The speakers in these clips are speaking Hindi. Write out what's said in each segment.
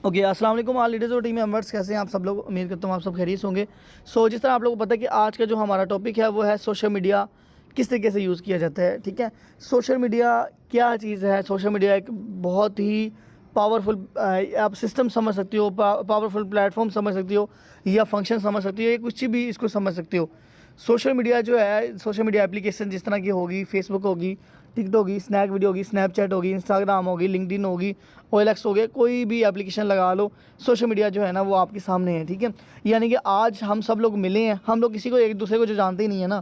ओके, अस्सलाम वालेकुम ऑल लीडर्स और टीम मेंबर्स, कैसे हैं आप सब लोग। उम्मीद करता हूँ आप सब खैरियत होंगे। जिस तरह आप लोगों को पता है कि आज का जो हमारा टॉपिक है वो है सोशल मीडिया किस तरीके से यूज़ किया जाता है। ठीक है, सोशल मीडिया क्या चीज़ है। सोशल मीडिया एक बहुत ही पावरफुल आप सिस्टम समझ सकती हो, पावरफुल प्लेटफॉर्म समझ सकती हो, या फंक्शन समझ सकती हो, या कुछ भी इसको समझ सकती हो। सोशल मीडिया जो है, सोशल मीडिया एप्लीकेशन जिस तरह की होगी, फेसबुक होगी, टिकटॉक होगी, स्नैक वीडियो होगी, स्नैपचैट होगी, इंस्टाग्राम होगी, लिंक्डइन होगी, OLX हो गया, कोई भी एप्लीकेशन लगा लो, सोशल मीडिया जो है ना वो आपके सामने है। ठीक है, यानी कि आज हम सब लोग मिले हैं, हम लोग किसी को एक दूसरे को जो जानते ही नहीं है ना।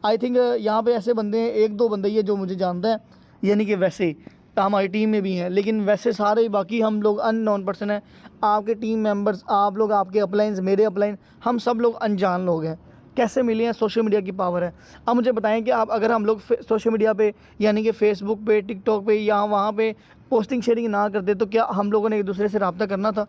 आई थिंक यहाँ पे ऐसे बंदे हैं, एक दो बंदे ही है जो मुझे जानता है, यानी कि वैसे हमारी टीम में भी हैं, लेकिन वैसे सारे बाकी हम लोग अननोन पर्सन हैं। आपके टीम मेंबर्स, आप लोग, आपके अपलाइंस, मेरे अपलाइन, हम सब लोग अनजान लोग हैं। कैसे मिले हैं? सोशल मीडिया की पावर है। अब मुझे बताएं कि आप अगर हम लोग सोशल मीडिया पे यानी कि फेसबुक पे, टिकटॉक पे या वहाँ पे पोस्टिंग शेयरिंग ना करते तो क्या हम लोगों ने एक दूसरे से रब्ता करना था?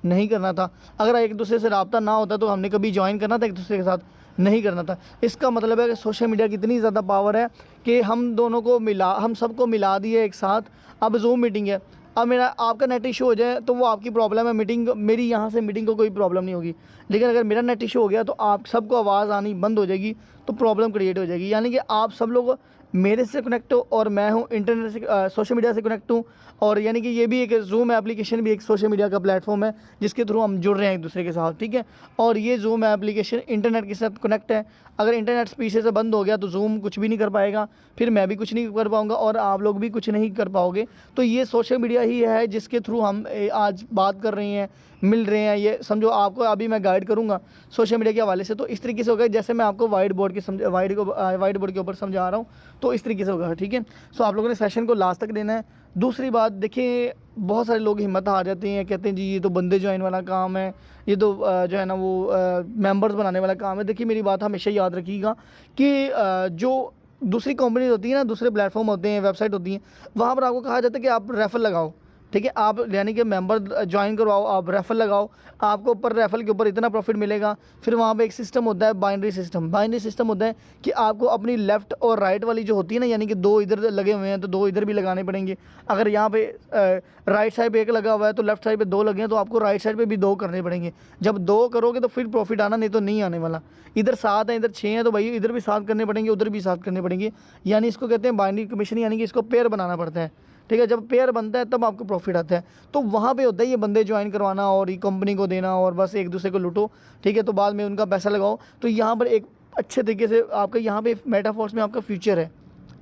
नहीं करना था। अगर एक दूसरे से रब्ता ना होता तो हमने कभी ज्वाइन करना था एक दूसरे के साथ? नहीं करना था। इसका मतलब है कि सोशल मीडिया की इतनी ज़्यादा पावर है कि हम दोनों को मिला, हम सबको मिला दिए एक साथ। अब जूम मीटिंग है, अब मेरा आपका नेट इशू हो जाए तो वो आपकी प्रॉब्लम है, मीटिंग मेरी यहाँ से मीटिंग को कोई प्रॉब्लम नहीं होगी। लेकिन अगर मेरा नेट इशू हो गया तो आप सबको आवाज़ आनी बंद हो जाएगी, तो प्रॉब्लम क्रिएट हो जाएगी। यानी कि आप सब लोग मेरे से कनेक्ट हो और मैं हूँ इंटरनेट से, सोशल मीडिया से कनेक्ट हूँ। और यानी कि ये भी एक जूम एप्लीकेशन भी एक सोशल मीडिया का प्लेटफॉर्म है जिसके थ्रू हम जुड़ रहे हैं एक दूसरे के साथ। ठीक है, और ये जूम एप्लीकेशन इंटरनेट के साथ कनेक्ट है। अगर इंटरनेट पीछे से बंद हो गया तो जूम कुछ भी नहीं कर पाएगा, फिर मैं भी कुछ नहीं कर पाऊँगा और आप लोग भी कुछ नहीं कर पाओगे। तो ये सोशल मीडिया ही है जिसके थ्रू हम आज बात कर रहे हैं, मिल रहे हैं। ये समझो आपको अभी मैं गाइड करूँगा सोशल मीडिया के हवाले से, तो इस तरीके से होगा जैसे मैं आपको वाइट बोर्ड के ऊपर समझा रहा हूँ, तो इस तरीके से होगा। ठीक है, सो आप लोगों ने सेशन को लास्ट तक देना है। दूसरी बात देखिए, बहुत सारे लोग हिम्मत हार जाते हैं, कहते हैं जी ये तो बंदे ज्वाइन वाला काम है, ये तो जो है ना वो मेंबर्स बनाने वाला काम है। देखिए मेरी बात हमेशा याद रखिएगा कि जो दूसरी कंपनीज होती है ना, दूसरे प्लेटफॉर्म होते हैं, वेबसाइट होती हैं, वहाँ पर आपको कहा जाता है कि आप रेफर लगाओ। ठीक है, आप यानी कि मेंबर ज्वाइन करवाओ, आप रेफर लगाओ, आपको ऊपर रेफर के ऊपर इतना प्रॉफिट मिलेगा। फिर वहाँ पे एक सिस्टम होता है बाइनरी सिस्टम। बाइनरी सिस्टम होता है कि आपको अपनी लेफ़्ट और राइट वाली जो होती है ना, यानी कि दो इधर लगे हुए हैं तो दो इधर भी लगाने पड़ेंगे। अगर यहाँ पे राइट साइड पे एक लगा हुआ है तो लेफ़्ट साइड पे दो लगे हैं, तो आपको राइट साइड पे भी दो करने पड़ेंगे। जब दो करोगे तो फिर प्रॉफिट आना, नहीं तो नहीं आने वाला। इधर 7 है, इधर 6 हैं, तो भाई इधर भी 7 करने पड़ेंगे, उधर भी 7 करने पड़ेंगे। यानी इसको कहते हैं बाइनरी कमीशन, यानी कि इसको पेयर बनाना पड़ता है। ठीक है, जब पेयर बनता है तब आपको प्रॉफिट आता है। तो वहाँ पे होता है ये बंदे ज्वाइन करवाना और ये कंपनी को देना और बस एक दूसरे को लूटो। ठीक है, तो बाद में उनका पैसा लगाओ। तो यहाँ पर एक अच्छे तरीके से आपका यहाँ पे मेटाफोर्स में आपका फ्यूचर है।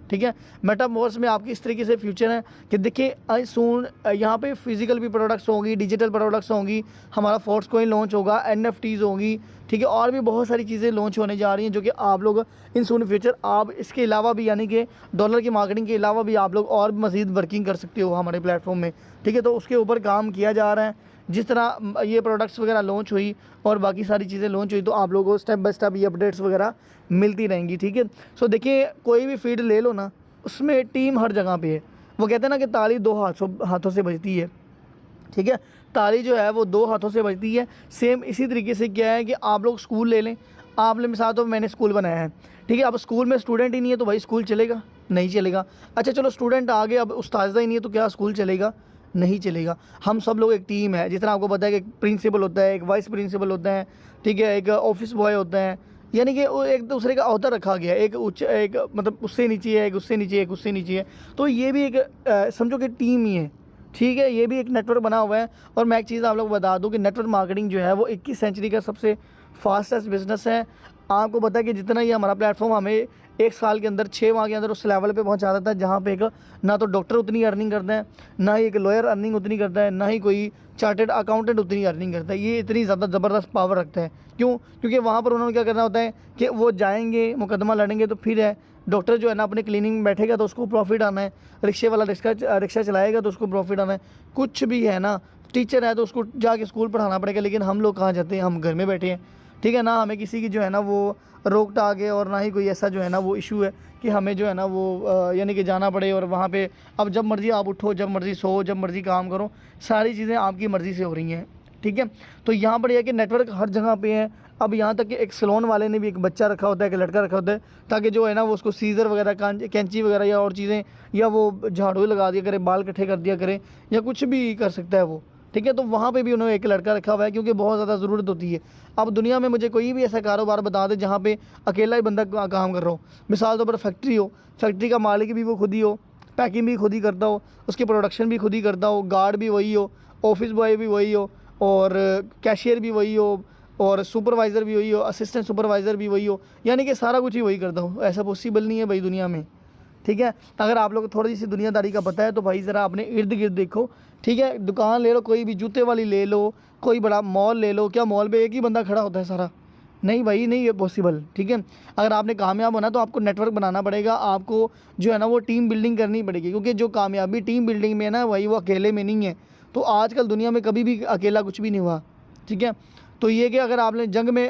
ठीक है, मेटावर्स में आपकी इस तरीके से फ्यूचर है कि देखिए आई सून यहाँ पे फिजिकल भी प्रोडक्ट्स होंगी, डिजिटल प्रोडक्ट्स होंगी, हमारा फोर्स कोइन लॉन्च होगा, NFTs होंगी। ठीक है, और भी बहुत सारी चीज़ें लॉन्च होने जा रही हैं जो कि आप लोग इन सून फ्यूचर, आप इसके अलावा भी यानी कि डॉलर की मार्केटिंग के अलावा भी आप लोग और भी मज़ीद वर्किंग कर सकते हो हमारे प्लेटफॉर्म में। ठीक है, तो उसके ऊपर काम किया जा रहा है। जिस तरह ये प्रोडक्ट्स वगैरह लॉन्च हुई और बाकी सारी चीज़ें लॉन्च हुई, तो आप लोगों को स्टेप बाय स्टेप ये अपडेट्स वगैरह मिलती रहेंगी। ठीक है, सो देखिए कोई भी फील्ड ले लो ना, उसमें टीम हर जगह पे है। वो कहते हैं ना कि ताली दो हाथों से बजती है। ठीक है, ताली जो है वो दो हाथों से बजती है। सेम इसी तरीके से क्या है कि आप लोग स्कूल ले लें, आप लोग मिसाल तो मैंने स्कूल बनाया है। ठीक है, अब स्कूल में स्टूडेंट ही नहीं है तो भाई स्कूल चलेगा? नहीं चलेगा। अच्छा चलो स्टूडेंट आ गए, अब उस्ताद ही नहीं है तो क्या स्कूल चलेगा? नहीं चलेगा। हम सब लोग एक टीम है। जिस तरह आपको पता है कि एक प्रिंसिपल होता है, एक वाइस प्रिंसिपल होता है, ठीक है, एक ऑफिस बॉय होता है, यानी कि वो एक दूसरे का अहदा रखा गया है। एक उच्च, एक मतलब उससे नीचे है, एक उससे नीचे है, एक उससे नीचे है। तो ये भी एक समझो कि टीम ही है। ठीक है, ये भी एक नेटवर्क बना हुआ है। और मैं एक चीज़ आप लोग बता दूं कि नेटवर्क मार्केटिंग जो है वो 21 सेंचुरी का सबसे फास्टेस्ट बिजनेस है। आपको पता है कि जितना ये हमारा प्लेटफॉर्म हमें 1 साल के अंदर 6 माह के अंदर उस लेवल पे पहुंचा देता है जहाँ पे एक ना तो डॉक्टर उतनी अर्निंग करता है, ना ही एक लॉयर अर्निंग उतनी करता है, ना ही कोई चार्टेड अकाउंटेंट उतनी अर्निंग करता है। ये इतनी ज़्यादा ज़बरदस्त पावर रखता है। क्यों? क्योंकि वहाँ पर उन्होंने क्या करना होता है कि वो जाएंगे, मुकदमा लड़ेंगे, तो फिर है डॉक्टर जो है ना अपने क्लिनिक में बैठेगा तो उसको प्रॉफिट आना है, रिक्शे वाला रिक्शा चलाएगा तो उसको प्रॉफिट आना है, कुछ भी है ना, टीचर है तो उसको जाके स्कूल पढ़ाना पड़ेगा। लेकिन हम लोग कहाँ जाते हैं? हम घर में बैठे हैं। ठीक है ना, हमें किसी की जो है ना वो रोक टाक है और ना ही कोई ऐसा जो है ना वो इशू है कि हमें जो है ना वो यानी कि जाना पड़े और वहाँ पे अब जब मर्ज़ी आप उठो, जब मर्ज़ी सो, जब मर्ज़ी काम करो, सारी चीज़ें आपकी मर्ज़ी से हो रही हैं। ठीक है, तो यहाँ पर यह कि नेटवर्क हर जगह पे है। अब यहाँ तक कि एक सैलून वाले ने भी एक बच्चा रखा होता है, एक लड़का रखा होता है, ताकि जो है ना वो उसको सीज़र वगैरह, कैंची वगैरह या और चीज़ें, या वो झाड़ू लगा दिया करे, बाल इकट्ठे कर दिया करे, या कुछ भी कर सकता है वो। ठीक है। तो वहाँ पे भी उन्होंने एक लड़का रखा हुआ है क्योंकि बहुत ज़्यादा ज़रूरत होती है। अब दुनिया में मुझे कोई भी ऐसा कारोबार बता दे जहाँ पे अकेला ही बंदा काम कर रहा हो। मिसाल तौर पर फैक्ट्री हो, फैक्ट्री का मालिक भी वो खुद ही हो, पैकिंग भी खुद ही करता हो, उसकी प्रोडक्शन भी खुद ही करता हो, गार्ड भी वही हो, ऑफिस बॉय भी वही हो, और कैशियर भी वही हो, और सुपरवाइज़र भी वही हो, असिस्टेंट सुपरवाइज़र भी वही हो, यानी कि सारा कुछ ही वही करता हो। ऐसा पॉसिबल नहीं है भाई दुनिया में, ठीक है। अगर आप लोग को थोड़ी सी दुनियादारी का पता है तो भाई ज़रा अपने इर्द गिर्द देखो, ठीक है। दुकान ले लो, कोई भी जूते वाली ले लो, कोई बड़ा मॉल ले लो, क्या मॉल पे एक ही बंदा खड़ा होता है सारा? नहीं भाई, नहीं है पॉसिबल, ठीक है। अगर आपने कामयाब होना तो आपको नेटवर्क बनाना पड़ेगा, आपको जो है ना वो टीम बिल्डिंग करनी पड़ेगी, क्योंकि जो कामयाबी टीम बिल्डिंग में है ना वही वो अकेले में नहीं है। तो आजकल दुनिया में कभी भी अकेला कुछ भी नहीं हुआ, ठीक है। तो ये कि अगर आपने जंग में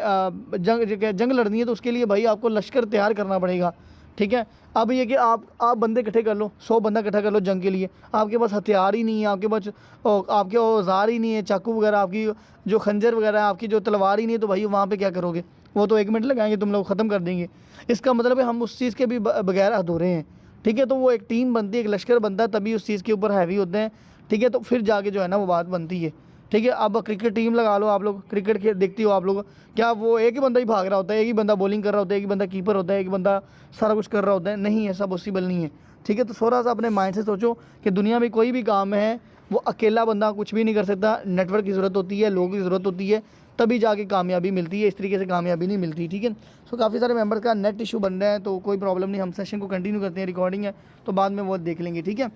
जंग लड़नी है तो उसके लिए भाई आपको लश्कर तैयार करना पड़ेगा, ठीक है। अब ये कि आप बंदे इकट्ठे कर लो, 100 बंदा इकट्ठा कर लो जंग के लिए, आपके पास हथियार ही नहीं है, आपके पास आपके औजार ही नहीं है, चाकू वगैरह, आपकी जो खंजर वगैरह है, आपकी जो तलवार ही नहीं है, तो भाई वहाँ पे क्या करोगे? वो तो 1 मिनट लगाएंगे, तुम लोग ख़त्म कर देंगे। इसका मतलब है हम उस चीज़ के भी बगैर अधूरे हैं, ठीक है। तो वो एक टीम बनती है, एक लश्कर बनता है, तभी उस चीज़ के ऊपर हैवी होते हैं, ठीक है। तो फिर जाके जो है ना वो बात बनती है, ठीक है। अब क्रिकेट टीम लगा लो, आप लोग क्रिकेट देखती हो आप लोग, क्या वो एक ही बंदा ही भाग रहा होता है, एक ही बंदा बॉलिंग कर रहा होता है, एक ही बंदा कीपर होता है, एक बंदा सारा कुछ कर रहा होता है? नहीं, ऐसा पॉसिबल नहीं है, ठीक है। तो थोड़ा सा अपने माइंड से सोचो कि दुनिया में कोई भी काम है वो अकेला बंदा कुछ भी नहीं कर सकता। नेटवर्क की ज़रूरत होती है, लोगों की ज़रूरत होती है, तभी जाके कामयाबी मिलती है, इस तरीके से कामयाबी नहीं मिलती, ठीक है। सो काफ़ी सारे मेंबर्स का नेट इशू बन रहा है, तो कोई प्रॉब्लम नहीं, हम सेशन को कंटिन्यू करते हैं, रिकॉर्डिंग है तो बाद में वो देख लेंगे, ठीक है।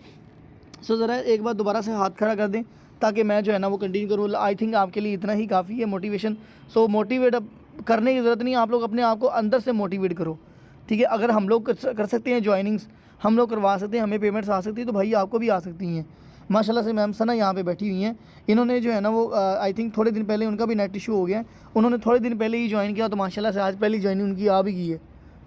सो ज़रा एक बार दोबारा से हाथ खड़ा कर दें ताकि मैं जो है ना वो कंटिन्यू करूँ। आई थिंक आपके लिए इतना ही काफ़ी है मोटिवेशन। सो मोटिवेट करने की ज़रूरत नहीं, आप लोग अपने आप को अंदर से मोटिवेट करो, ठीक है। अगर हम लोग कर सकते हैं ज्वाइनिंग्स, हम लोग करवा सकते हैं, हमें पेमेंट्स आ सकती है, तो भाई आपको भी आ सकती हैं। माशाल्लाह से मैम सना यहाँ पे बैठी हुई हैं, इन्होंने जो है ना वो आई थिंक थोड़े दिन पहले उनका भी नेट इशू हो गया है, उन्होंने थोड़े दिन पहले ही ज्वाइन किया, तो माशाल्लाह से आज पहली ज्वाइनिंग उनकी आ भी गई है,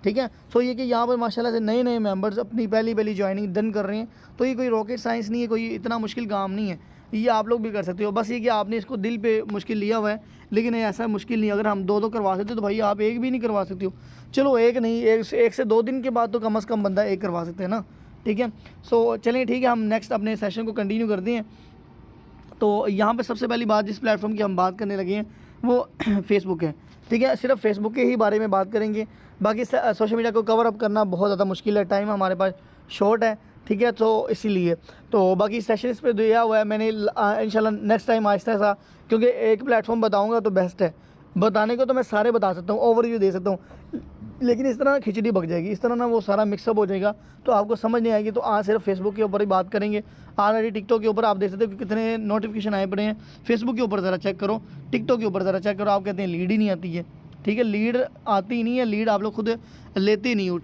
ठीक है। सो ये कि यहाँ पर माशाल्लाह से नए नए मेंबर्स अपनी पहली ज्वाइनिंग डन कर रहे हैं, तो ये कोई रॉकेट साइंस नहीं है, कोई इतना मुश्किल काम नहीं है, ये आप लोग भी कर सकते हो। बस ये कि आपने इसको दिल पे मुश्किल लिया हुआ है, लेकिन ऐसा मुश्किल नहीं। अगर हम दो करवा सकते तो भाई आप एक भी नहीं करवा सकते हो। चलो एक नहीं, एक से 2 दिन के बाद तो कम से कम बंदा एक करवा सकते हैं ना, ठीक है। सो चलें, ठीक है, हम नेक्स्ट अपने सेशन को कंटिन्यू करते हैं। तो यहाँ पे सबसे पहली बात जिस प्लेटफॉर्म की हम बात करने लगे हैं वो फेसबुक है, ठीक है। सिर्फ फेसबुक के ही बारे में बात करेंगे, बाकी सोशल मीडिया को कवर अप करना बहुत ज़्यादा मुश्किल है, टाइम हमारे पास शॉर्ट है, ठीक है। तो इसीलिए तो बाकी सेशन इस पर दिया हुआ है मैंने, इंशाल्लाह नेक्स्ट टाइम आहिस्ता सा, क्योंकि एक प्लेटफॉर्म बताऊँगा तो बेस्ट है। बताने को तो मैं सारे बता सकता हूँ, ओवरव्यू दे सकता हूँ, लेकिन इस तरह खिचड़ी पक जाएगी, इस तरह ना वो सारा मिक्सअप हो जाएगा, तो आपको समझ नहीं आएगी। तो आज सिर्फ फेसबुक के ऊपर ही बात करेंगे। ऑलरेडी टिकटॉक के ऊपर आप देख सकते हो कि कितने नोटिफिकेशन आए पड़े हैं। फेसबुक के ऊपर ज़रा चेक करो, टिकटॉक के ऊपर ज़रा चेक करो, आप कहते हैं लीड ही नहीं आती है, ठीक है। लीड आती ही नहीं है, लीड आप लोग खुद लेते ही नहीं हो।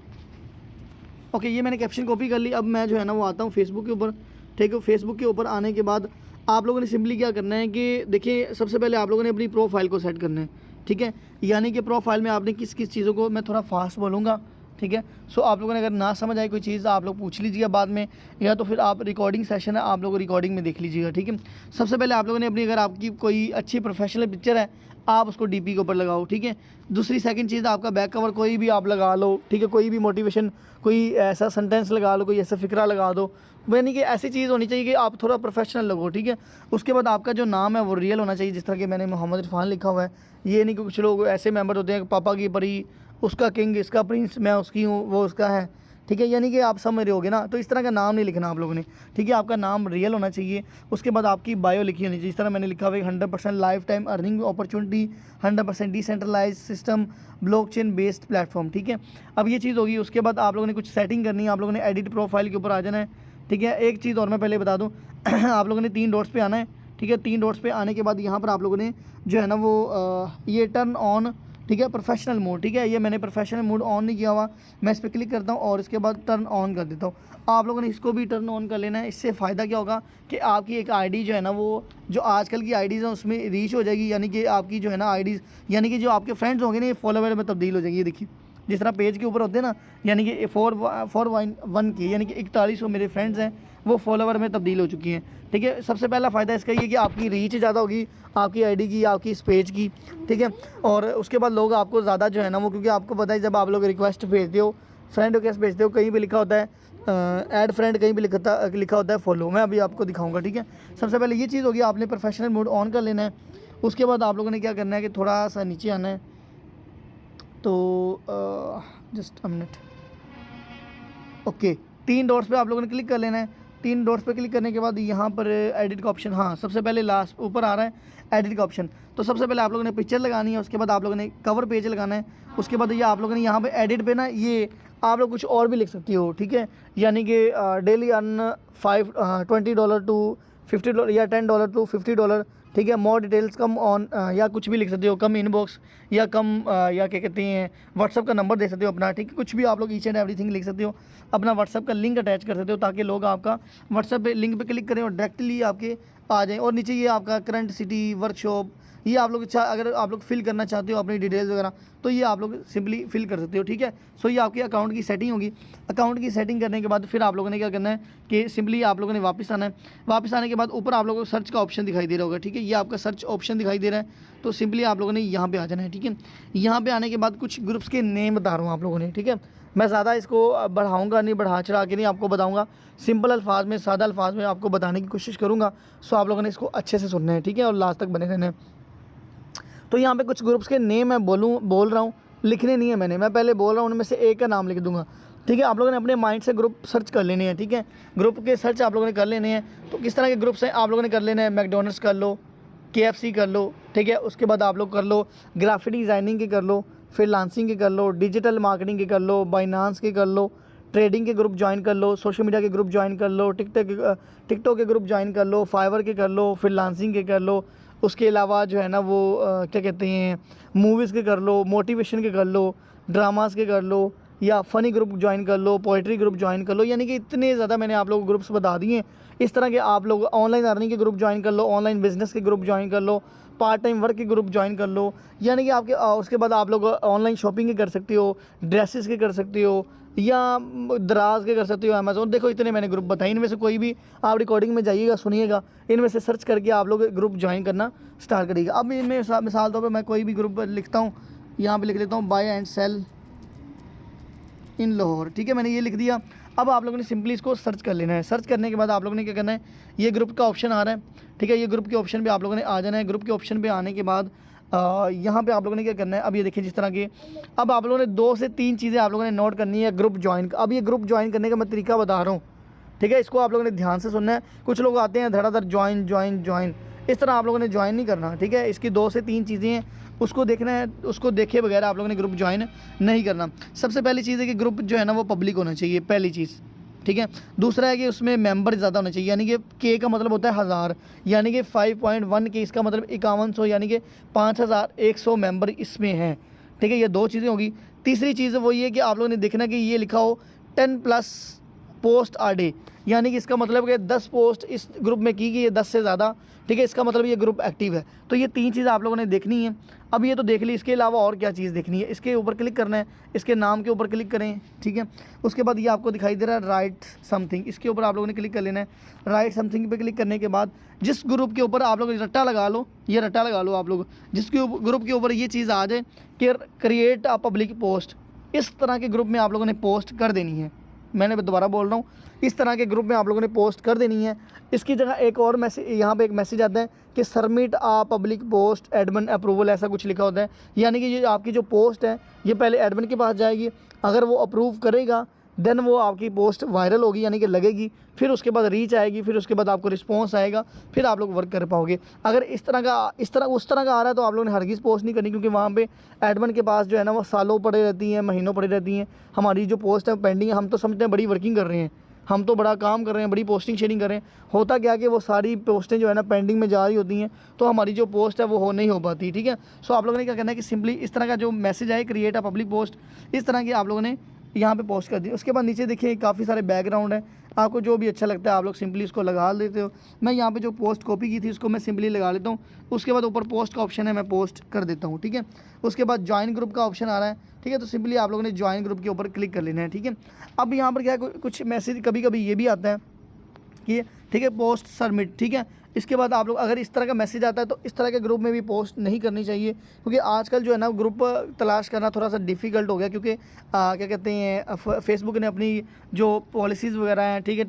ओके, ये मैंने कैप्शन कॉपी कर ली। अब मैं जो है ना वो आता हूँ फेसबुक के ऊपर, ठीक है। फेसबुक के ऊपर आने के बाद आप लोगों ने सिंपली क्या करना है कि देखिए, सबसे पहले आप लोगों ने अपनी प्रोफाइल को सेट करना है, ठीक है। यानी कि प्रोफाइल में आपने किस किस चीज़ों को, मैं थोड़ा फास्ट बोलूँगा, ठीक है। सो आप लोगों ने अगर ना समझ आए कोई चीज़ आप लोग पूछ लीजिएगा बाद में, या तो फिर आप रिकॉर्डिंग सेशन है आप लोग रिकॉर्डिंग में देख लीजिएगा, ठीक है। सबसे पहले आप लोगों ने अपनी, अगर आपकी कोई अच्छी प्रोफेशनल पिक्चर है आप उसको डीपी के ऊपर लगाओ, ठीक है। दूसरी सेकंड चीज़, आपका बैक कवर कोई भी आप लगा लो, ठीक है। कोई भी मोटिवेशन, कोई ऐसा सेंटेंस लगा लो, कोई ऐसा फ़िक्रा लगा दो, यानी कि ऐसी चीज़ होनी चाहिए कि आप थोड़ा प्रोफेशनल लगो, ठीक है। उसके बाद आपका जो नाम है वो रियल होना चाहिए, जिस तरह कि मैंने मोहम्मद इरफान लिखा हुआ है। ये नहीं कि कुछ लोग ऐसे मेंबर होते हैं कि पापा की परी, उसका किंग, इसका प्रिंस, मैं उसकी हूँ, वो उसका है, ठीक है। यानी कि आप समझ रहे होगे ना, तो इस तरह का नाम नहीं लिखना आप लोगों ने, ठीक है। आपका नाम रियल होना चाहिए। उसके बाद आपकी बायो लिखी होनी चाहिए, जिस तरह मैंने लिखा हुआ है 100% life time earning opportunity, 100% decentralise system, blockchain based platform, ठीक है। अब ये चीज़ होगी। उसके बाद आप लोगों ने कुछ सेटिंग करनी है, आप लोगों ने एडिट प्रोफाइल के ऊपर आ जाना है, ठीक है। एक चीज़ और मैं पहले बता दूँ आप लोगों ने 3 डॉट्स पे आना है, ठीक है। 3 डॉट्स पे आने के बाद यहाँ पर आप लोगों ने जो है ना वो ये टर्न ऑन, ठीक है, प्रोफेशनल मोड, ठीक है। ये मैंने प्रोफेशनल मोड ऑन नहीं किया हुआ, मैं इस पर क्लिक करता हूँ और इसके बाद टर्न ऑन कर देता हूँ। आप लोगों ने इसको भी टर्न ऑन कर लेना है। इससे फ़ायदा क्या होगा कि आपकी एक आईडी जो है ना वो, जो आजकल की आईडीज़ हैं उसमें रीच हो जाएगी, यानी कि आपकी जो है ना आईडीज़, यानी कि जो आपके फ्रेंड्स होंगे ना, ये फॉलोवर में तब्दील हो जाएगी। ये देखिए, जिस तरह पेज के ऊपर होते हैं ना, यानी कि 441 के, यानी कि 4100 मेरे फ्रेंड्स हैं, वो फॉलोवर में तब्दील हो चुकी हैं, ठीक है। सबसे पहला फ़ायदा इसका ये कि आपकी रीच ज़्यादा होगी, आपकी आईडी की, आपकी इस पेज की, ठीक है। और उसके बाद लोग आपको ज़्यादा जो है ना वो, क्योंकि आपको पता है जब आप लोग रिक्वेस्ट भेजते हो, फ्रेंड रिक्वेस्ट भेजते हो, कहीं भी लिखा होता है ऐड फ्रेंड कहीं भी लिखा होता है फॉलो, मैं अभी आपको दिखाऊंगा। ठीक है, सबसे पहले ये चीज़ होगी, आपने प्रोफेशनल मोड ऑन कर लेना है। उसके बाद आप लोगों ने क्या करना है कि थोड़ा सा नीचे आना है, तो just a minute, okay, 3 dots पे आप लोगों ने क्लिक कर लेना है। 3 डॉट्स पे क्लिक करने के बाद यहाँ पर एडिट का ऑप्शन, हाँ सबसे पहले लास्ट ऊपर आ रहा है एडिट का ऑप्शन। तो सबसे पहले आप लोगों ने पिक्चर लगानी है, उसके बाद आप लोगों ने कवर पेज लगाना है, उसके बाद ये आप लोगों ने यहाँ पे एडिट पे ना ये आप लोग कुछ और भी लिख सकती हो। ठीक है, यानी कि डेली अर्न $20 टू $50 या $10 टू $50। ठीक है, मोर डिटेल्स कम ऑन, या कुछ भी लिख सकते हो, कम इनबॉक्स या कम या क्या कहते हैं व्हाट्सअप का नंबर दे सकते हो अपना। ठीक है, कुछ भी आप लोग ईच एंड एवरीथिंग लिख सकते हो, अपना व्हाट्सअप का लिंक अटैच कर सकते हो ताकि लोग आपका व्हाट्सअप पे लिंक पे क्लिक करें और डायरेक्टली आपके आ जाएं। और नीचे ये आपका करंट सिटी, वर्कशॉप, ये आप लोग अगर आप लोग फिल करना चाहते हो अपनी डिटेल्स वगैरह, तो ये आप लोग सिंपली फिल कर सकते हो। ठीक है, सो ये आपके अकाउंट की सेटिंग होगी। अकाउंट की सेटिंग करने के बाद फिर आप लोगों ने क्या करना है कि सिंपली आप लोगों ने वापस आना है। वापस आने के बाद ऊपर आप लोगों को सर्च का ऑप्शन दिखाई दे रहा होगा। ठीक है, ये आपका सर्च ऑप्शन दिखाई दे रहा है, तो सिंपली आप लोगों ने यहाँ पे आ जाना है। ठीक है, यहाँ पे आने के बाद कुछ ग्रुप्स के नेम बता रहा हूँ आप लोगों ने। ठीक है, मैं ज़्यादा इसको बढ़ाऊँगा नहीं, बढ़ा चढ़ा के नहीं आपको बताऊँगा, सिंपल अल्फाज में, सादा अल्फाज में आपको बताने की कोशिश करूँगा। सो आप लोगों ने इसको अच्छे से सुनना है। ठीक है, और लास्ट तक बने रहना है। तो यहाँ पे कुछ ग्रुप्स के नेम मैं बोल रहा हूँ, लिखने नहीं है मैं पहले बोल रहा हूँ, उनमें से एक का नाम लिख दूंगा। ठीक है, आप लोगों ने अपने माइंड से ग्रुप सर्च कर लेने हैं। ठीक है, ग्रुप के सर्च आप लोगों ने कर लेने हैं। तो किस तरह के ग्रुप्स हैं आप लोगों ने कर लेने हैं, मैकडोनल्ड्स कर लो, KFC कर लो। ठीक है, उसके बाद आप लोग कर लो ग्राफिक डिज़ाइनिंग के कर लो, फ्रीलांसिंग के कर लो, डिजिटल मार्केटिंग के कर लो, बाइनांस के कर लो, ट्रेडिंग के ग्रुप ज्वाइन कर लो, सोशल मीडिया के ग्रुप ज्वाइन कर लो, टिकटॉक के ग्रुप ज्वाइन कर लो, फाइवर के कर लो, फ्रीलांसिंग के कर लो। उसके अलावा जो है ना वो क्या कहते हैं मूवीज़ के कर लो, मोटिवेशन के कर लो, ड्रामास के कर लो, या फ़नी ग्रुप ज्वाइन कर लो, पोइट्री ग्रुप ज्वाइन कर लो। यानी कि इतने ज़्यादा मैंने आप लोगों को ग्रुप्स बता दिए हैं। इस तरह के आप लोग ऑनलाइन अर्निंग के ग्रुप ज्वाइन कर लो, ऑनलाइन बिजनेस के ग्रुप ज्वाइन कर लो, पार्ट टाइम वर्क के ग्रुप ज्वाइन कर लो। यानी कि आपके उसके बाद आप लोग ऑनलाइन शॉपिंग के कर सकते हो, ड्रेसेस के कर सकते हो, या दराज के कर सकते हो, अमेज़ोन। देखो इतने मैंने ग्रुप बताए, इनमें से कोई भी आप रिकॉर्डिंग में जाइएगा, सुनिएगा, इनमें से सर्च करके आप लोग ग्रुप ज्वाइन करना स्टार्ट करिएगा। अब इनमें मिसाल तौर पर मैं कोई भी ग्रुप लिखता हूँ, यहाँ पे लिख लेता हूँ बाय एंड सेल इन लाहौर। ठीक है, मैंने ये लिख दिया। अब आप लोगों ने सिंपली इसको सर्च कर लेना है। सर्च करने के बाद आप लोगों ने क्या करना है, ये ग्रुप का ऑप्शन आ रहा है। ठीक है, ये ग्रुप के ऑप्शन पे आप लोगों ने आ जाना है। ग्रुप के ऑप्शन पे आने के बाद यहाँ पे आप लोगों ने क्या करना है, अब ये देखिए जिस तरह के, अब आप लोगों ने 2 से 3 चीज़ें आप लोगों ने नोट करनी है ग्रुप ज्वाइन। अब ये ग्रुप ज्वाइन करने का मैं तरीका बता रहा हूँ। ठीक है, इसको आप लोगों ने ध्यान से सुनना है। कुछ लोग आते हैं धड़ाधड़ ज्वाइन ज्वाइन ज्वाइन, इस तरह आप लोगों ने ज्वाइन नहीं करना। ठीक है, इसकी 2 से 3 चीज़ें हैं, उसको देखना है, उसको देखे बगैर आप लोगों ने ग्रुप ज्वाइन नहीं करना। सबसे पहली चीज़ है कि ग्रुप जो है ना वो पब्लिक होना चाहिए, पहली चीज़। ठीक है, दूसरा है कि उसमें मेंबर ज़्यादा होना चाहिए, यानी कि के का मतलब होता है 1000, यानी कि 5.1 के, इसका मतलब 5100, यानी कि 5100 मेंबर इसमें हैं। ठीक है, ये 2 चीज़ें होगी। तीसरी चीज़ वही है कि आप लोगों ने देखना कि ये लिखा हो 10+ पोस्ट आ डे, यानी कि इसका मतलब कि 10 पोस्ट इस ग्रुप में की गई है, 10 से ज़्यादा। ठीक है, इसका मतलब ये ग्रुप एक्टिव है। तो ये 3 चीज़ आप लोगों ने देखनी है। अब ये तो देख ली, इसके अलावा और क्या चीज़ देखनी है, इसके ऊपर क्लिक करना है, इसके नाम के ऊपर क्लिक करें। ठीक है, उसके बाद ये आपको दिखाई दे रहा है राइट समथिंग, इसके ऊपर आप लोगों ने क्लिक कर लेना है। राइट समथिंग पे क्लिक करने के बाद जिस ग्रुप के ऊपर आप लोग रट्टा लगा लो, ये रट्टा लगा लो आप लोग, जिसके ग्रुप के ऊपर ये चीज़ आ जाए कि क्रिएट अ पब्लिक पोस्ट, इस तरह के ग्रुप में आप लोगों ने पोस्ट कर देनी है। मैंने दोबारा बोल रहा हूँ, इस तरह के ग्रुप में आप लोगों ने पोस्ट कर देनी है। इसकी जगह एक और मैसेज, यहाँ पे एक मैसेज आता है कि submit a public post admin approval, ऐसा कुछ लिखा होता है। यानी कि ये आपकी जो पोस्ट है ये पहले एडमिन के पास जाएगी, अगर वो अप्रूव करेगा देन वो आपकी पोस्ट वायरल होगी, यानी कि लगेगी, फिर उसके बाद रीच आएगी, फिर उसके बाद आपको रिस्पॉन्स आएगा, फिर आप लोग वर्क कर पाओगे। अगर उस तरह का आ रहा है तो आप लोगों ने हरगिज़ पोस्ट नहीं करनी, क्योंकि वहाँ पे एडमिन के पास जो है ना वो सालों पड़े रहती हैं, महीनों पड़ी रहती हैं। हमारी जो पोस्ट है पेंडिंग है, हम तो समझते हैं बड़ी वर्किंग कर रहे हैं, हम तो बड़ा काम कर रहे हैं, बड़ी पोस्टिंग शेयरिंग कर रहे हैं। होता क्या कि वो सारी पोस्टें जो है ना पेंडिंग में जा रही होती हैं, तो हमारी जो पोस्ट है वो नहीं हो पाती। ठीक है, सो आप लोगों ने क्या करना है कि सिंपली इस तरह का जो मैसेज आए क्रिएट अ पब्लिक पोस्ट, इस तरह की आप लोगों ने यहाँ पे पोस्ट कर दी। उसके बाद नीचे देखिए काफ़ी सारे बैकग्राउंड है, आपको जो भी अच्छा लगता है आप लोग सिंपली इसको लगा देते हो। मैं यहाँ पे जो पोस्ट कॉपी की थी उसको मैं सिंपली लगा लेता हूँ। उसके बाद ऊपर पोस्ट का ऑप्शन है, मैं पोस्ट कर देता हूँ। ठीक है, उसके बाद ज्वाइन ग्रुप का ऑप्शन आ रहा है। ठीक है, तो सिंपली आप लोगों ने ज्वाइन ग्रुप के ऊपर क्लिक कर लेना है। ठीक है, अब यहाँ पर क्या है, कुछ मैसेज कभी कभी ये भी आता है कि ठीक है पोस्ट सबमिट। ठीक है, इसके बाद आप लोग अगर इस तरह का मैसेज आता है तो इस तरह के ग्रुप में भी पोस्ट नहीं करनी चाहिए, क्योंकि आजकल जो है ना ग्रुप तलाश करना थोड़ा सा डिफ़िकल्ट हो गया, क्योंकि क्या कहते हैं फेसबुक ने अपनी जो पॉलिसीज़ वगैरह हैं, ठीक है,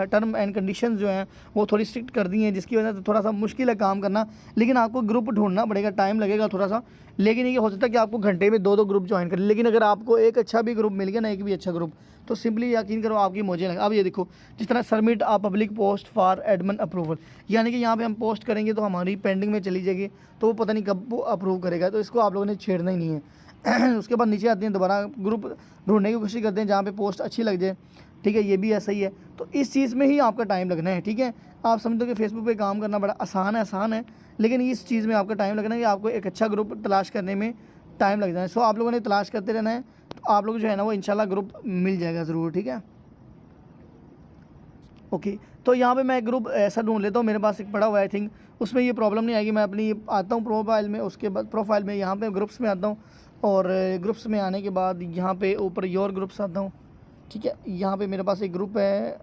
टर्म एंड कंडीशंस जो हैं वो थोड़ी स्ट्रिक्ट कर दी हैं, जिसकी वजह से थोड़ा सा मुश्किल है काम करना। लेकिन आपको ग्रुप ढूंढना पड़ेगा, टाइम लगेगा थोड़ा सा, लेकिन ये हो सकता है कि आपको घंटे में 2-2 ग्रुप ज्वाइन करें। लेकिन अगर आपको एक अच्छा भी ग्रुप मिल गया ना, एक भी अच्छा ग्रुप, तो सिंपली यकीन करो आपकी मौजें लगे। अब ये देखो, जिस तरह submit a public post for admin approval, यानी कि यहाँ पे हम पोस्ट करेंगे तो हमारी पेंडिंग में चली जाएगी, तो वो पता नहीं कब वो अप्रूव करेगा, तो इसको आप लोगों ने छेड़ना ही नहीं है। उसके बाद नीचे आते हैं, दोबारा ग्रुप ढूंढने की कोशिश करते हैं जहाँ पे पोस्ट अच्छी लग जाए, ठीक है, ये भी ऐसा ही है। तो इस चीज़ में ही आपका टाइम लगना है, ठीक है। आप समझते हो कि फेसबुक पे काम करना बड़ा आसान है, लेकिन इस चीज़ में आपका टाइम लगना है कि आपको एक अच्छा ग्रुप तलाश करने में टाइम लग जाए। सो आप लोगों ने तलाश करते रहना है, तो आप लोग जो है ना वो इंशाल्लाह ग्रुप मिल जाएगा ज़रूर, ठीक है। ओके, तो यहाँ पे मैं एक ग्रुप ऐसा ढूंढ लेता हूँ, मेरे पास एक पड़ा हुआ है, आई थिंक उसमें ये प्रॉब्लम नहीं आएगी। मैं अपनी आता हूँ प्रोफाइल में, उसके बाद प्रोफाइल में यहाँ पे ग्रुप्स में आता हूँ, और ग्रुप्स में आने के बाद यहाँ पे ऊपर योर ग्रुप्स आता हूँ, ठीक है। यहाँ पे मेरे पास एक ग्रुप है,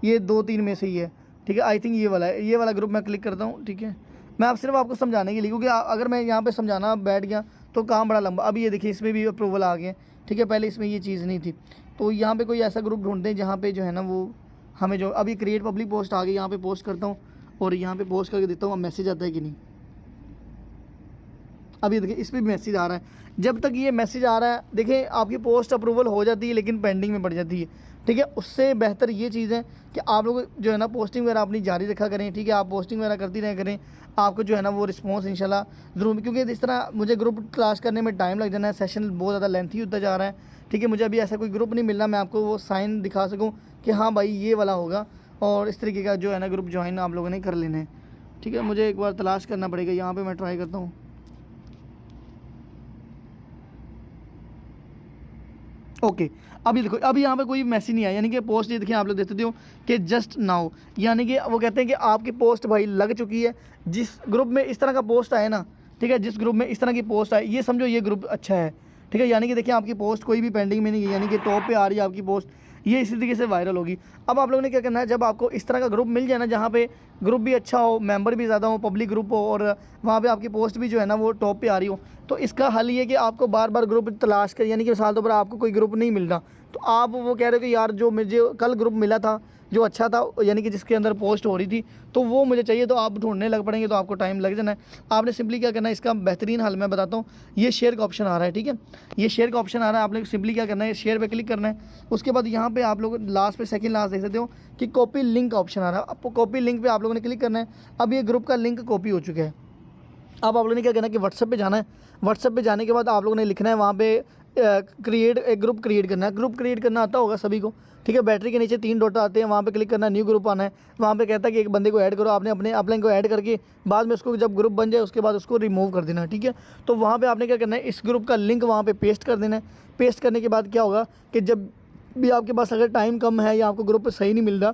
ये 2-3 में से ही है, ठीक है, आई थिंक ये वाला है, ये वाला ग्रुप मैं क्लिक करता हूँ, ठीक है। मैं आप सिर्फ आपको समझाने के लिए, क्योंकि अगर मैं यहाँ पे समझाना बैठ गया तो काम बड़ा लंबा। अब ये देखिए इसमें भी अप्रूवल आ गए, ठीक है, पहले इसमें ये चीज़ नहीं थी। तो यहाँ पे कोई ऐसा ग्रुप ढूंढते हैं जहाँ पे जो है ना वो हमें जो अभी क्रिएट पब्लिक पोस्ट आ गई, यहाँ पे पोस्ट करता हूँ और यहाँ पे पोस्ट करके देता हूँ, अब मैसेज आता है कि नहीं। अभी देखिए इस पर भी मैसेज आ रहा है। जब तक ये मैसेज आ रहा है, देखिए आपकी पोस्ट अप्रूवल हो जाती है लेकिन पेंडिंग में पड़ जाती है, ठीक है। उससे बेहतर ये चीज़ है कि आप लोग जो है ना पोस्टिंग वगैरह अपनी जारी रखा करें, ठीक है। आप पोस्टिंग वगैरह करती रहे करें, आपको जो है ना वो रिस्पॉन्स इंशाल्लाह ज़रूर, क्योंकि इस तरह मुझे ग्रुप क्लास करने में टाइम लग जाना है, सेशन बहुत ज़्यादा लेंथी होता जा रहा है, ठीक है। मुझे अभी ऐसा कोई ग्रुप नहीं मिलना मैं आपको वो साइन दिखा सकूँ कि हाँ भाई ये वाला होगा, और इस तरीके का जो है ना ग्रुप ज्वाइन आप लोगों ने कर लेना है, ठीक है। मुझे एक बार तलाश करना पड़ेगा, यहाँ पर मैं ट्राई करता हूँ। ओके, अभी देखो, अभी यहाँ पे कोई मैसेज नहीं आया, यानी कि पोस्ट ये देखिए आप लोग देखते हो कि जस्ट नाउ, यानी कि वो कहते हैं कि आपकी पोस्ट भाई लग चुकी है। जिस ग्रुप में इस तरह का पोस्ट आए ना, ठीक है, जिस ग्रुप में इस तरह की पोस्ट आए, ये समझो ये ग्रुप अच्छा है, ठीक है। यानी कि देखिए आपकी पोस्ट कोई भी पेंडिंग में नहीं है, यानी कि टॉप पे आ रही है आपकी पोस्ट, ये इसी तरीके से वायरल होगी। अब आप लोगों ने क्या करना है, जब आपको इस तरह का ग्रुप मिल जाए ना, जहाँ पे ग्रुप भी अच्छा हो, मेंबर भी ज़्यादा हो, पब्लिक ग्रुप हो, और वहाँ पे आपकी पोस्ट भी जो है ना वो टॉप पे आ रही हो, तो इसका हल ये कि आपको बार बार ग्रुप तलाश कर, यानी कि मिसाल तौर पर आपको कोई ग्रुप नहीं मिल रहा, तो आप वो कह रहे हो कि यार जो मुझे कल ग्रुप मिला था जो अच्छा था, यानी कि जिसके अंदर पोस्ट हो रही थी, तो वो मुझे चाहिए, तो आप ढूंढने लग पड़ेंगे, तो आपको टाइम लग जाना है। आपने सिंपली क्या करना है, इसका बेहतरीन हल मैं बताता हूँ। ये शेयर का ऑप्शन आ रहा है, ठीक है, ये शेयर का ऑप्शन आ रहा है, आपने सिंपली क्या करना है, शेयर पे क्लिक करना है। उसके बाद यहाँ पे आप लोग लास्ट पे सेकंड लास्ट देख सकते हो कि कॉपी लिंक का ऑप्शन आ रहा है, आपको कॉपी लिंक पे आप लोगों ने क्लिक करना है। अब ये ग्रुप का लिंक कॉपी हो चुका है। अब आप लोगों ने क्या करना है कि व्हाट्सएप पे जाना है। व्हाट्सएप पे जाने के बाद आप लोगों ने लिखना है वहाँ पे क्रिएट एक ग्रुप क्रिएट करना है। ग्रुप क्रिएट करना आता होगा सभी को, ठीक है। बैटरी के नीचे 3 डॉट आते हैं, वहाँ पे क्लिक करना है, न्यू ग्रुप आना है। वहाँ पे कहता है कि एक बंदे को ऐड करो, आपने अपने अपलाइन को ऐड करके बाद में उसको जब ग्रुप बन जाए उसके बाद उसको रिमूव कर देना है, ठीक है। तो वहाँ पे आपने क्या करना है, इस ग्रुप का लिंक वहाँ पे पेस्ट कर देना है। पेस्ट करने के बाद क्या होगा कि जब भी आपके पास अगर टाइम कम है या आपको ग्रुप सही नहीं मिल रहा,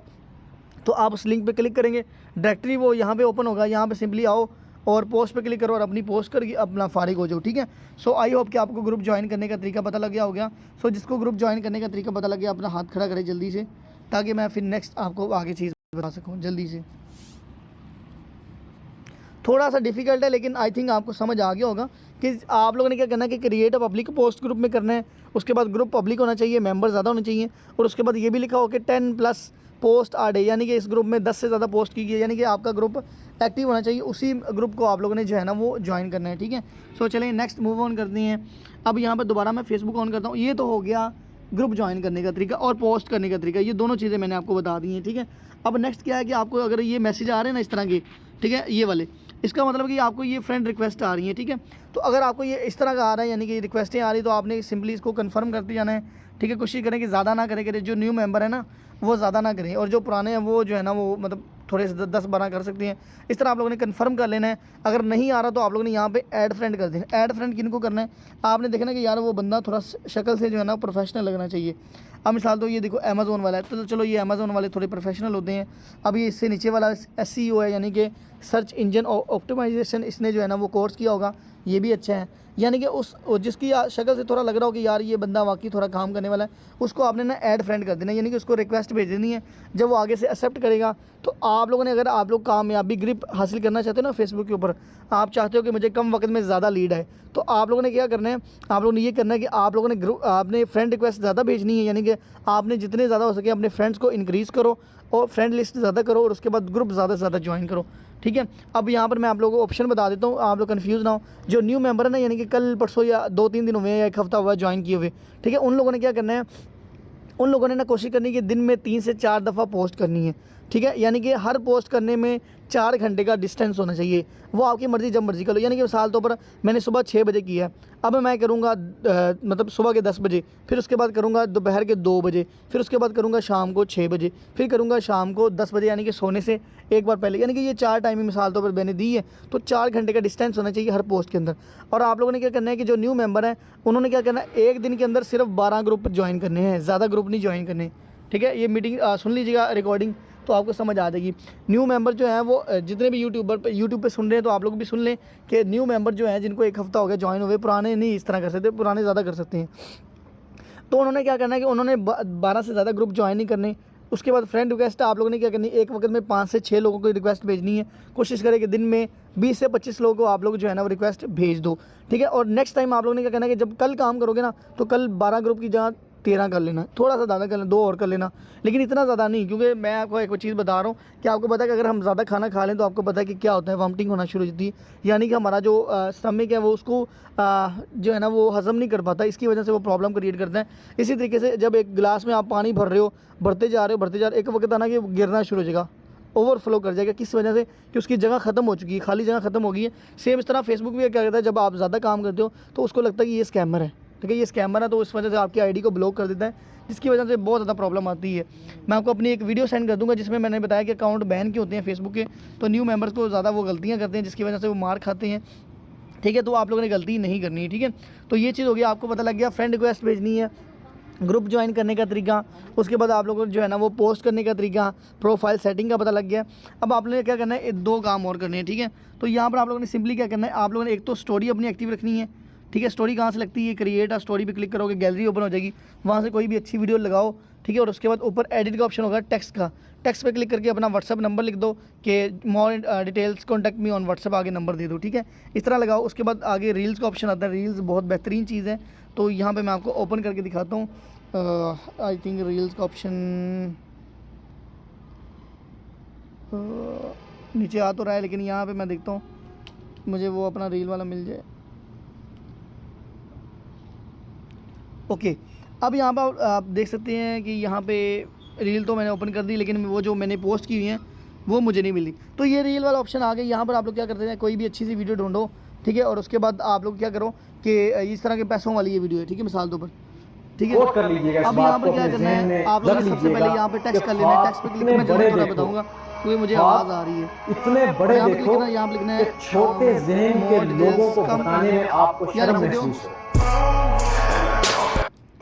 तो आप उस लिंक पे क्लिक करेंगे, डायरेक्टरी वो यहाँ पे ओपन होगा। यहाँ पे सिंपली आओ और पोस्ट पे क्लिक करो और अपनी पोस्ट करके अपना फारिग हो जाओ, ठीक है। सो आई होप कि आपको ग्रुप ज्वाइन करने का तरीका पता लग गया हो गया। सो जिसको ग्रुप ज्वाइन करने का तरीका पता लग गया, अपना हाथ खड़ा करे जल्दी से, ताकि मैं फिर नेक्स्ट आपको आगे चीज़ बता सकूँ जल्दी से। थोड़ा सा डिफिकल्ट है, लेकिन आई थिंक आपको समझ आ गया होगा कि आप लोगों ने क्या करना है कि create a public post group में करना है। उसके बाद ग्रुप पब्लिक होना चाहिए, मेंबर ज़्यादा होने चाहिए, और उसके बाद ये भी लिखा हो कि 10+ पोस्ट आ डे, यानी कि इस ग्रुप में 10 से ज़्यादा पोस्ट की गई, यानी कि आपका ग्रुप एक्टिव होना चाहिए। उसी ग्रुप को आप लोगों ने जो है ना वो ज्वाइन करना है, ठीक है। सो चलिए नेक्स्ट मूव ऑन करते हैं। अब यहाँ पर दोबारा मैं फेसबुक ऑन करता हूँ। ये तो हो गया ग्रुप ज्वाइन करने का तरीका और पोस्ट करने का तरीका, ये दोनों चीज़ें मैंने आपको बता दी हैं, ठीक है। अब नेक्स्ट क्या है कि आपको अगर ये मैसेज आ रहे हैं ना इस तरह के, ठीक है, ये वाले, इसका मतलब कि आपको ये फ्रेंड रिक्वेस्ट आ रही है, ठीक है। तो अगर आपको ये इस तरह का आ रहा है, यानी कि रिक्वेस्टें आ रही है, तो आपने सिंपली इसको कंफर्म करते जाना है, ठीक है। कोशिश करें कि ज़्यादा ना करें, जो न्यू मेंबर है ना वो ज़्यादा ना करें, और जो पुराने हैं वो जो है ना वो मतलब थोड़े से 10-12 कर सकते हैं। इस तरह आप लोगों ने कंफर्म कर लेना है। अगर नहीं आ रहा तो आप लोगों ने यहाँ पे ऐड फ्रेंड कर देना। ऐड फ्रेंड किनको करना है, आपने देखना कि यार वो बंदा थोड़ा शक्ल से जो है ना प्रोफेशनल लगना चाहिए। अब मिसाल तो ये देखो अमेज़ोन वाला है, तो चलो ये अमेज़ोन वाले थोड़े प्रोफेशनल होते हैं। अब ये इससे नीचे वाला SEO है, यानी कि सर्च इंजन ऑप्टिमाइजेशन, इसने जो है ना वो कोर्स किया होगा, ये भी अच्छा है। यानी कि उस जिसकी शक्ल से थोड़ा लग रहा हो कि यार ये बंदा वाकई थोड़ा काम करने वाला है, उसको आपने ना ऐड फ्रेंड कर देना, यानी कि उसको रिक्वेस्ट भेज देनी है। जब वो आगे से एक्सेप्ट करेगा तो आप लोगों ने, अगर आप लोग कामयाबी ग्रिप हासिल करना चाहते हो ना फेसबुक के ऊपर, आप चाहते हो कि मुझे कम वक्त में ज़्यादा लीड है, तो आप लोगों ने क्या करना है, आप लोगों ने ये करना है कि आप लोगों ने आपने फ्रेंड रिक्वेस्ट ज़्यादा भेजनी है, यानी कि आपने जितने ज़्यादा हो सके अपने फ्रेंड्स को इंक्रीज़ करो और फ्रेंड लिस्ट ज़्यादा करो और उसके बाद ग्रुप ज़्यादा से ज़्यादा ज्वाइन करो, ठीक है। अब यहाँ पर मैं आप लोगों को ऑप्शन बता देता हूँ, आप लोग कन्फ्यूज़ ना हो। जो न्यू मेंबर है ना, यानी कि कल परसों या 2-3 दिन हुए या 1 हफ़्ता हुआ ज्वाइन किए हुए, ठीक है, उन लोगों ने क्या करना है, उन लोगों ने ना कोशिश करनी है कि दिन में 3 से 4 दफ़ा पोस्ट करनी है, ठीक है। यानी कि हर पोस्ट करने में 4 घंटे का डिस्टेंस होना चाहिए। वो आपकी मर्ज़ी, जब मर्ज़ी कर लो। यानी कि मिसाल तौर पर मैंने सुबह 6 बजे किया है, अब मैं करूँगा मतलब सुबह के 10 बजे, फिर उसके बाद करूँगा दोपहर के 2 बजे, फिर उसके बाद करूँगा शाम को 6 बजे, फिर करूँगा शाम को 10 बजे, यानी कि सोने से एक बार पहले। यानी कि ये 4 टाइमिंग मिसाल तौर पर मैंने दी है, तो 4 घंटे का डिस्टेंस होना चाहिए हर पोस्ट के अंदर। और आप लोगों ने क्या करना है कि जो न्यू मेंबर हैं उन्होंने क्या करना है, एक दिन के अंदर सिर्फ 12 ग्रुप ज्वाइन करने हैं, ज़्यादा ग्रुप नहीं ज्वाइन करने, ठीक है। ये मीटिंग सुन लीजिएगा रिकॉर्डिंग, तो आपको समझ आ जाएगी। न्यू मेंबर जो हैं वो जितने भी यूट्यूब पे सुन रहे हैं, तो आप लोग भी सुन लें कि न्यू मेंबर जो हैं जिनको 1 हफ़्ता हो गया ज्वाइन हुए, पुराने नहीं इस तरह कर सकते, पुराने ज़्यादा कर सकते हैं। तो उन्होंने क्या करना है कि उन्होंने 12 से ज़्यादा ग्रुप ज्वाइन नहीं करने। उसके बाद फ्रेंड रिक्वेस्ट आप लोगों ने क्या करनी है, एक वक्त में 5 से 6 लोगों को रिक्वेस्ट भेजनी है। कोशिश करें कि दिन में 20 से 25 लोगों को आप लोग जो है ना वो रिक्वेस्ट भेज दो, ठीक है। और नेक्स्ट टाइम आप लोगों ने क्या करना है कि जब कल काम करोगे ना, तो कल 12 ग्रुप की जगह 13 कर लेना, थोड़ा सा ज़्यादा कर लेना, 2 और कर लेना, लेकिन इतना ज़्यादा नहीं, क्योंकि मैं आपको एक चीज़ बता रहा हूँ कि आपको पता है कि अगर हम ज़्यादा खाना खा लें तो आपको पता है कि क्या होता है, वॉमिटिंग होना शुरू हो जाती है। यानी कि हमारा जो स्टमक है वो उसको जो है ना वो हज़म नहीं कर पाता, इसकी वजह से वो प्रॉब्लम क्रिएट करता है। इसी तरीके से जब एक गिलास में आप पानी भर रहे हो, भरते जा रहे हो, एक वक्त आना कि गिरना शुरू हो जाएगा, ओवरफ्लो कर जाएगा। किस वजह से कि उसकी जगह ख़त्म हो चुकी है, खाली जगह ख़त्म हो गई है। सेम इस तरह फेसबुक भी क्या करता है, जब आप ज़्यादा काम करते हो तो उसको लगता है कि ये स्कैमर है, ठीक है, ये स्कैमर है, तो इस वजह से आपकी आईडी को ब्लॉक कर देता है, जिसकी वजह से बहुत ज़्यादा प्रॉब्लम आती है। मैं आपको अपनी एक वीडियो सेंड कर दूंगा जिसमें मैंने बताया कि अकाउंट बैन क्यों होते हैं फेसबुक के, तो न्यू मेंबर्स को ज़्यादा वो गलतियाँ करते हैं जिसकी वजह से वो मार खाते हैं, ठीक है। तो आप लोगों ने गलती नहीं करनी है, ठीक है। तो ये चीज़ हो गया, आपको पता लग गया फ्रेंड रिक्वेस्ट भेजनी है, ग्रुप ज्वाइन करने का तरीका, उसके बाद आप लोगों को जो है ना वो पोस्ट करने का तरीका, प्रोफाइल सेटिंग का पता लग गया। अब आप लोगों ने क्या करना है, 2 काम और करने हैं, ठीक है। तो यहाँ पर आप लोगों ने सिंपली क्या करना है, आप लोगों ने एक तो स्टोरी अपनी एक्टिव रखनी है, ठीक है। स्टोरी कहाँ से लगती है, क्रिएट अ स्टोरी पे क्लिक करोगे, गैलरी ओपन हो जाएगी, वहाँ से कोई भी अच्छी वीडियो लगाओ, ठीक है। और उसके बाद ऊपर एडिट का ऑप्शन होगा टेक्स्ट का, टेक्स्ट पे क्लिक करके अपना व्हाट्सअप नंबर लिख दो कि more details contact me on WhatsApp, आगे नंबर दे दो, ठीक है। इस तरह लगाओ। उसके बाद आगे रील्स का ऑप्शन आता है, रील्स बहुत बेहतरीन चीज़ है, तो यहाँ पे मैं आपको ओपन करके दिखाता हूँ। आई थिंक रील्स का ऑप्शन नीचे आ तो रहा है, लेकिन यहाँ पे मैं देखता हूँ मुझे वो अपना रील वाला मिल जाए। ओके, अब यहाँ पर आप देख सकते हैं कि यहाँ पे रील तो मैंने ओपन कर दी, लेकिन वो जो मैंने पोस्ट की हुई है वो मुझे नहीं मिली। तो ये रील वाला ऑप्शन आ गया। यहाँ पर आप लोग क्या करते हैं, कोई भी अच्छी सी वीडियो ढूंढो, ठीक है। और उसके बाद आप लोग क्या करो कि इस तरह के पैसों वाली ये वीडियो है, ठीक है, मिसाल तौर पर, ठीक है। अब यहाँ पर क्या करना है, आप लोगों ने सबसे पहले यहाँ पे टेक्स्ट कर लेना है, टेक्स्ट पे क्लिक करना, जल्दी थोड़ा बताऊँगा क्योंकि मुझे आवाज़ आ रही है। इतने बड़े यहाँ पे देखो क्लिक करना है, यहाँ पे लिखना है कि छोटे ज़हन के लोगों को बताने में आपको यार शर्म वीडियो महसूस हो।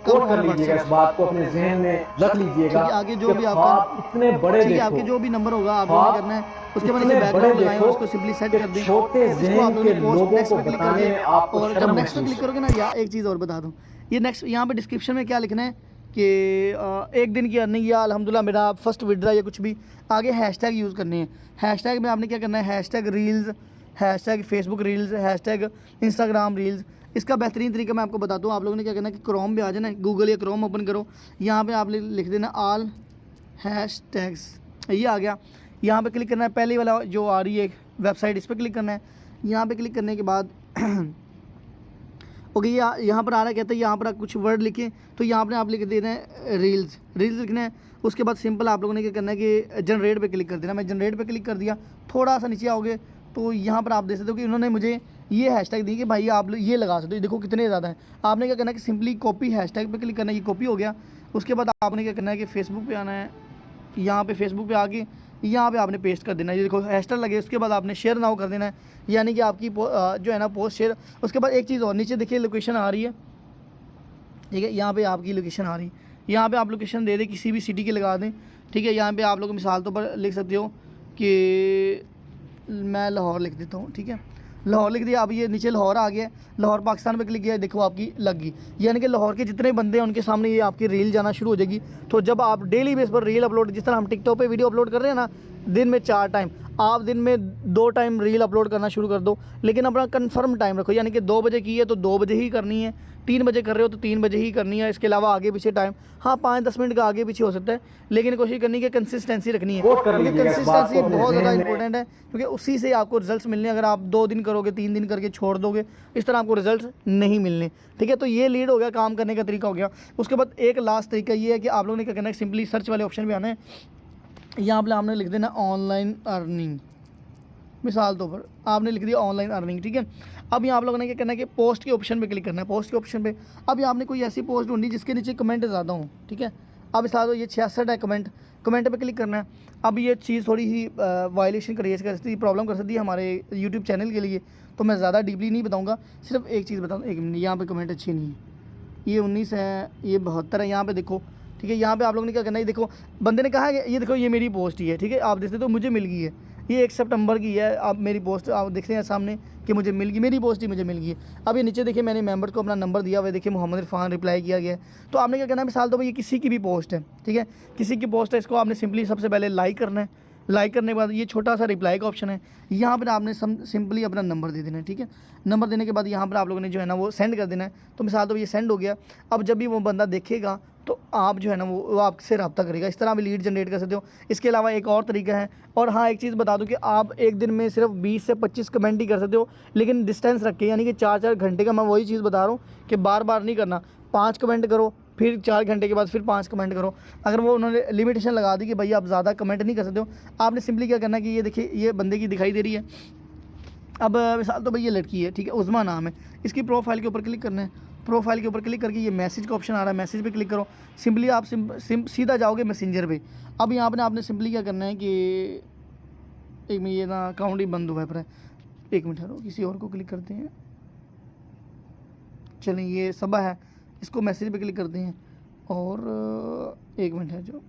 नोट कर लीजिएगा, इस बात को अपने जहन में रख लीजिएगा। आगे जो भी आपका इतने बड़े ठीक है, देखो, आपके जो भी नंबर होगा आप लोगों ने करना है। उसके बाद इसे बैकग्राउंड लगाएं और उसको सिंपली सेट कर दें। छोटे इसको आप जहन लोगों के ने पोस्ट लोगों नेक्स्ट को पे क्लिक कर बताने दें। में आपको और जब शर्म नेक्स्ट पे क्लिक महसूस करोगे ना, या एक चीज़ और बता दूँ, ये नेक्स्ट यहाँ पे डिस्क्रिप्शन में क्या लिखना है कि 1 दिन की अर्निंग या अल्हम्दुलिल्लाह मेरा फर्स्ट विड्रा या कुछ भी, आगे हैशटैग यूज़ करने हैं। हैशटैग में आपने क्या करना है, hashtag reels, hashtag Facebook reels, hashtag Instagram reels. इसका बेहतरीन तरीका मैं आपको बताता हूँ। आप लोगों ने क्या करना है कि क्रोम पे आ जाना है, गूगल या क्रोम ओपन करो, यहाँ पे आप लिख देना ऑल हैशटैग्स, ये आ गया। यहाँ पे क्लिक करना है, पहले वाला जो आ रही है वेबसाइट, इस पर क्लिक करना है। यहाँ पे क्लिक करने के बाद ओके, यहाँ पर आ रहा है, कहते हैं यहाँ पर आप कुछ वर्ड लिखें, तो यहाँ पर आप लिख देना है रील्स, रील्स लिखना है। उसके बाद सिंपल आप लोगों ने क्या करना है कि जनरेट पे क्लिक कर देना। मैं जनरेट पे क्लिक कर दिया, थोड़ा सा नीचे आओगे तो यहाँ पर आप देख सकते हो कि उन्होंने मुझे ये हैशटैग दी कि भाई आप ये लगा सकते हो, देखो कितने ज़्यादा हैं। आपने क्या करना है कि सिंपली कॉपी हैशटैग पे क्लिक करना है, ये कॉपी हो गया। उसके बाद आपने क्या करना है कि फेसबुक पे आना है, यहाँ पे फेसबुक पे आके यहाँ पे आपने पेस्ट कर देना है, ये देखो हैशटैग लगे। उसके बाद आपने शेयर नाउ कर देना है, यानी कि आपकी जो है ना पोस्ट शेयर। उसके बाद एक चीज़ और, नीचे देखिए लोकेशन आ रही है, ठीक है, यहाँ पे आपकी लोकेशन आ रही है, यहाँ पे आप लोकेशन दे दें, किसी भी सिटी की लगा दें, ठीक है। यहाँ पे आप लोग मिसाल तौर पर लिख सकते हो कि मैं लाहौर लिख देता हूँ, ठीक है। लाहौर लिख दिया, अब ये नीचे लाहौर आ गया, लाहौर पाकिस्तान पे क्लिक किया, देखो आपकी लग गई। यानी कि लाहौर के जितने बंदे हैं उनके सामने ये आपकी रील जाना शुरू हो जाएगी। तो जब आप डेली बेस पर रील अपलोड, जिस तरह हम टिकटॉक पे वीडियो अपलोड कर रहे हैं ना, दिन में 4 टाइम, आप दिन में 2 टाइम रील अपलोड करना शुरू कर दो, लेकिन अपना कंफर्म टाइम रखो। यानी कि 2 बजे की है तो 2 बजे ही करनी है, 3 बजे कर रहे हो तो 3 बजे ही करनी है। इसके अलावा आगे पीछे टाइम, हाँ 5-10 मिनट का आगे पीछे हो सकता है, लेकिन कोशिश करनी है कि कंसिस्टेंसी रखनी है, नोट कर क्योंकि लीजिएगा इस बात कंसिस्टेंसी को अपने बहुत ज़्यादा ज़हन में। इंपॉर्टेंट है, क्योंकि उसी से आपको रिजल्ट्स मिलने। अगर आप 2 दिन करोगे, 3 दिन करके छोड़ दोगे, इस तरह आपको रिजल्ट्स नहीं मिलने। ठीक है, तो ये लीड हो गया, काम करने का तरीका हो गया। उसके बाद एक लास्ट तरीका ये है कि आप लोगों ने क्या करना है, सिंपली सर्च वाले ऑप्शन पे आना है, यहाँ पर आपने लिख देना ऑनलाइन अर्निंग। मिसाल तौर पर आपने लिख दिया ऑनलाइन अर्निंग, ठीक है। अब यहाँ आप लोगों ने क्या करना है कि पोस्ट के ऑप्शन पे क्लिक करना है। पोस्ट के ऑप्शन पे अब यहाँ आपने कोई ऐसी पोस्ट ढूंढनी जिसके नीचे कमेंट ज़्यादा हो, ठीक है। अब इस ये 66 है कमेंट पे क्लिक करना है। अब ये चीज़ थोड़ी ही वायलेशन क्रिएट कर सकती है, प्रॉब्लम कर सकती है हमारे यूट्यूब चैनल के लिए, तो मैं ज़्यादा डीपली नहीं बताऊँगा, सिर्फ एक चीज़ बताऊँ। एक मिनट, यहाँ पर कमेंट अच्छी नहीं है, ये 19 है, ये 72 है, यहाँ पे देखो, ठीक है। यहाँ पे आप लोगों ने क्या करना है, देखो बंदे ने कहा है कि ये देखो ये मेरी पोस्ट ही है, ठीक है। आप देखते तो मुझे मिल गई है, ये 1 सितंबर की है। आप मेरी पोस्ट आप देखते हैं सामने कि मुझे मिल गई, मेरी पोस्ट ही मुझे मिल गई है। अब ये नीचे देखिए मैंने मेंबर को अपना नंबर दिया हुआ है, देखिए मोहम्मद इरफान रिप्लाई किया गया है। तो आपने क्या करना है, मिसाल दो भाई ये किसी की भी पोस्ट है, ठीक है, किसी की पोस्ट है, इसको आपने सिंपली सबसे पहले लाइक करना है। लाइक करने के बाद ये छोटा सा रिप्लाई का ऑप्शन है, यहाँ पर आपने सिंपली अपना नंबर दे देना है, ठीक है। नंबर देने के बाद यहाँ पर आप लोगों ने जो है ना वो सेंड कर देना है। तो मिसाल दो ये सेंड हो गया। अब जब भी वो बंदा देखेगा तो आप जो है ना वो आपसे रब्ता करेगा। इस तरह भी लीड जनरेट कर सकते हो। इसके अलावा एक और तरीका है, और हाँ एक चीज़ बता दूं कि आप एक दिन में सिर्फ 20 से 25 कमेंट ही कर सकते हो, लेकिन डिस्टेंस रख के, यानी कि 4-4 घंटे का। मैं वही चीज़ बता रहा हूँ कि बार बार नहीं करना। 5 कमेंट करो, फिर 4 घंटे के बाद फिर 5 कमेंट करो। अगर वो उन्होंने लिमिटेशन लगा दी कि भाई आप ज़्यादा कमेंट नहीं कर सकते हो, आपने सिंपली क्या करना है कि ये देखिए ये बंदे की दिखाई दे रही है। अब मिसाल तो भाई ये लड़की है, ठीक है, उज़मा नाम है, इसकी प्रोफाइल के ऊपर क्लिक करना है। प्रोफाइल के ऊपर क्लिक करके ये मैसेज का ऑप्शन आ रहा है, मैसेज पे क्लिक करो। सिंपली आप सीधा जाओगे मैसेंजर पे। अब यहाँ पर आपने सिंपली क्या करना है कि एक मिनट, ये ना अकाउंट ही बंद हुआ है, पर एक मिनट ठहरो, किसी और को क्लिक करते हैं। चलें, ये सबा है, इसको मैसेज पे क्लिक करते हैं, और एक मिनट है जो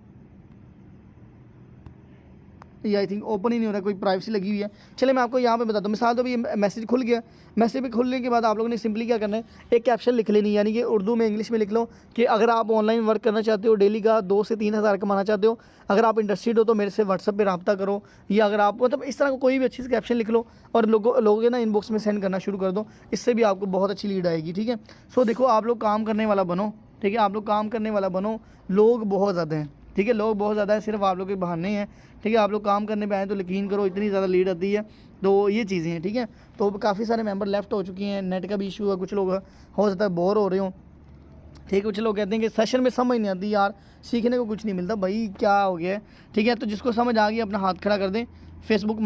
ये आई थिंक ओपन ही नहीं हो रहा, कोई प्राइवेसी लगी हुई है। चले मैं आपको यहाँ पे बताता हूँ। मिसाल तो भी ये मैसेज खुल गया। मैसेज पे खुलने के बाद आप लोगों ने सिंपली क्या करना है, एक कैप्शन लिख लेनी, यानी कि उर्दू में इंग्लिश में लिख लो कि अगर आप ऑनलाइन वर्क करना चाहते हो, डेली का 2 से 3 हज़ार कमाना चाहते हो, अगर आप इंटरेस्टेड हो तो मेरे से व्हाट्सअप पर रब्ता करो, या अगर आप मतलब इस तरह का कोई भी अच्छी सी कैप्शन लिख लो और लोगों के ना इनबॉक्स में सेंड करना शुरू कर दो। इससे भी आपको बहुत अच्छी लीड आएगी, ठीक है। सो देखो आप लोग काम करने वाला बनो, ठीक है, आप लोग काम करने वाला बनो। लोग बहुत ज़्यादा हैं, ठीक है, लोग बहुत ज़्यादा है, सिर्फ आप लोग के बहाने हैं, ठीक है। आप लोग काम करने पे आए तो यकीन करो इतनी ज़्यादा लीड आती है। तो ये चीज़ें हैं, ठीक है। तो काफ़ी सारे मेंबर लेफ़्ट हो चुकी हैं, नेट का भी इशू है, कुछ लोग हो सकता है बोर हो रहे हो, ठीक है। कुछ लोग कहते हैं कि सेशन में समझ नहीं आती यार, सीखने को कुछ नहीं मिलता, भाई क्या हो गया है, ठीक है। तो जिसको समझ आ गई अपना हाथ खड़ा कर दें। फेसबुक